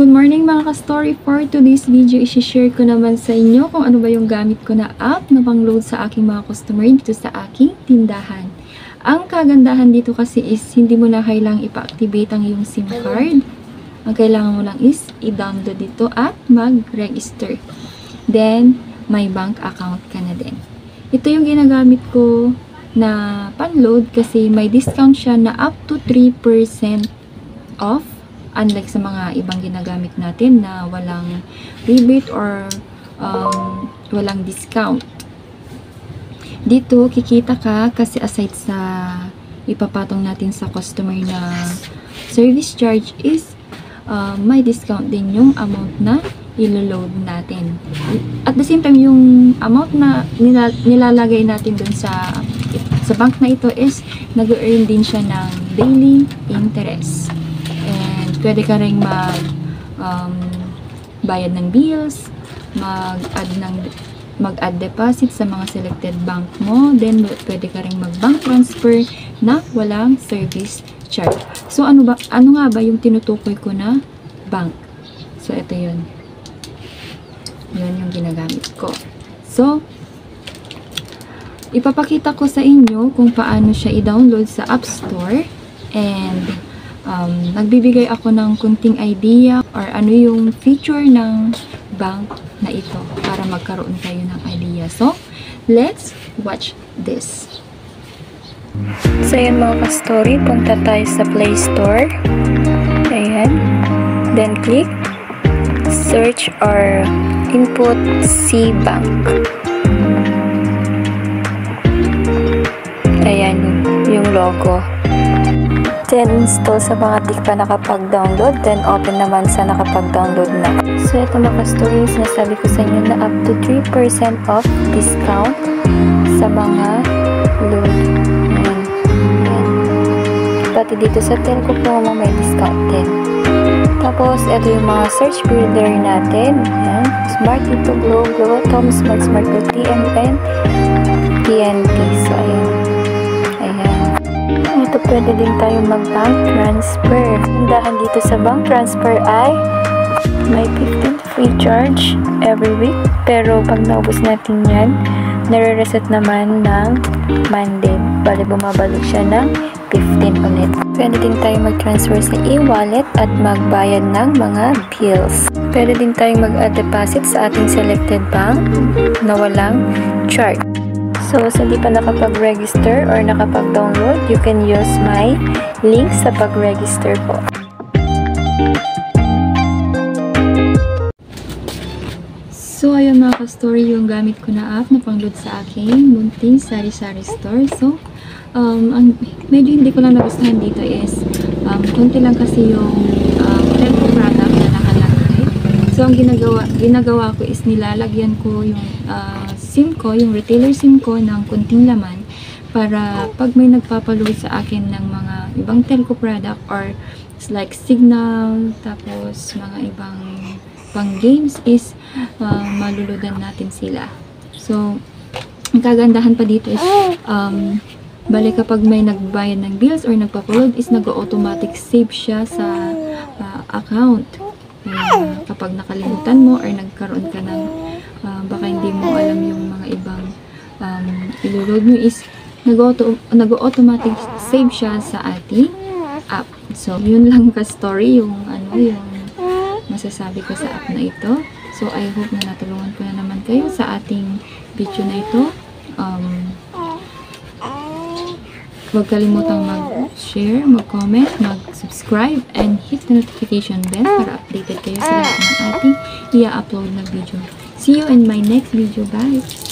Good morning mga ka-story. For today's video, isi-share ko naman sa inyo kung ano ba yung gamit ko na app na pang-load sa aking mga customer dito sa aking tindahan. Ang kagandahan dito kasi is hindi mo na kailangang ipa-activate ang iyong SIM card. Ang kailangan mo lang is i-download dito at mag-register. Then, may bank account ka na din. Ito yung ginagamit ko na pan-load kasi may discount siya na up to 3% off. Unlike sa mga ibang ginagamit natin na walang rebate or walang discount. Dito, kikita ka kasi aside sa ipapatong natin sa customer na service charge is may discount din yung amount na ilo-load natin. At the same time, yung amount na nilalagay natin dun sa bank na ito is nag-earn din siya ng daily interest. Pwede ka rin bayad ng bills, mag-add deposit sa mga selected bank mo, then pwede ka rin mag-bank transfer na walang service charge. So, ano nga ba yung tinutukoy ko na bank? So, ito yun. Yun yung ginagamit ko. So, ipapakita ko sa inyo kung paano siya i-download sa App Store and nagbibigay ako ng kunting idea or ano yung feature ng bank na ito para magkaroon kayo ng idea. So, let's watch this. So, yan mga ka-story, punta tayo sa Play Store. Ayan. Then, click search or input C Bank. Ayan yung logo. Then, install sa mga di pa nakapag-download. Then, open naman sa nakapag-download na. So, ito mga ka-story, sinasabi ko sa inyo na up to 3% off discount sa mga load. Ayan. Ayan. Pati dito sa Telco Promo may discount din. Tapos, ito yung mga search builder natin. Ayan. Smart Ito, Glow, Glowatom, Smart Go, TMN, TNT. So, ayan. Ito pwede din tayo mag-bank transfer. Tindahan dito sa bank transfer ay may 15 free charge every week. Pero pag naubos natin yan, nare-reset naman ng Monday. Bali bumabalik siya ng 15 ulit. Pwede din tayo mag-transfer sa e-wallet at magbayad ng mga bills. Pwede din tayong mag-add deposit sa ating selected bank na walang charge. So, sa hindi pa nakapag-register or nakapag-download, you can use my link sa pag-register po. So, ayun mga ka-story yung gamit ko na app na pang-load sa aking munting sari-sari store. So, medyo hindi ko lang nagustuhan dito is konti lang kasi yung Telco product na nakalagay. So, ang ginagawa ko is nilalagyan ko yung SIM ko, yung retailer SIM ko ng kunting laman para pag may nagpapaload sa akin ng mga ibang telco product or like Signal, tapos mga ibang pang games is maluludan natin sila. So, ang kagandahan pa dito is bali kapag may nagbayad ng bills or nagpapaload is nag-automatic save siya sa account. Kapag nakalimutan mo or nagkaroon ka ng baka hindi mo alam yung mga ibang ilo-load nyo is nag-automatic save siya sa ating app. So, yun lang ka-story yung yung masasabi ko sa app na ito. So, I hope na natulungan ko na naman kayo sa ating video na ito. Huwag kalimutang mag-share, mag-comment, mag-subscribe, and hit the notification bell para updated kayo sa lahat ng ating i-upload na video. See you in my next video. Bye!